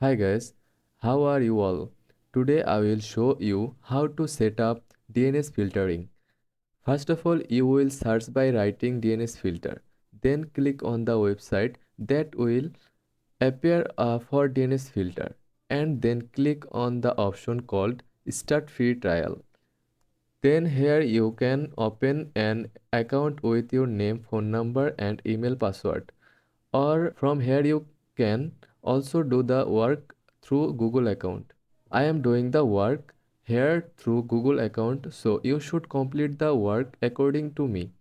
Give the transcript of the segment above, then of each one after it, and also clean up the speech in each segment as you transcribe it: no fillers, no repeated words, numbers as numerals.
Hi guys, how are you all? Today I will show you how to set up DNS filtering. First of all, you will search by writing DNS filter. Then click on the website that will appear for DNS filter and then click on the option called Start Free Trial. Then here you can open an account with your name, phone number and email password. Or from here you can also do the work through Google account. I am doing the work here through Google account, so you should complete the work according to me.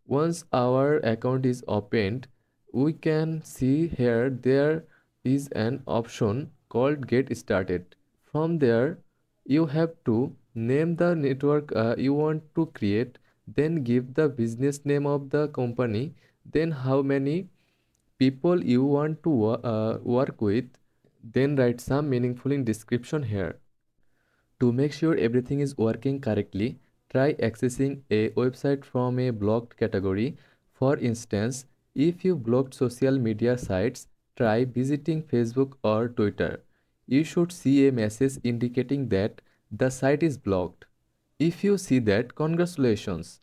Once our account is opened, we can see here there is an option called Get Started. From there, you have to name the network you want to create, then give the business name of the company, then how many people you want to work with, then write some meaningful in description here. To make sure everything is working correctly, try accessing a website from a blocked category. For instance, if you blocked social media sites, try visiting Facebook or Twitter. You should see a message indicating that the site is blocked. If you see that, congratulations,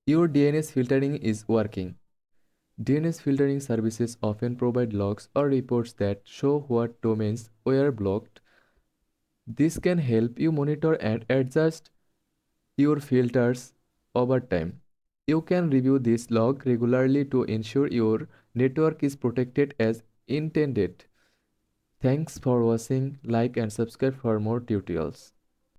your DNS filtering is working. DNS filtering services often provide logs or reports that show what domains were blocked. This can help you monitor and adjust your filters over time. You can review this log regularly to ensure your network is protected as intended. Thanks for watching, like and subscribe for more tutorials.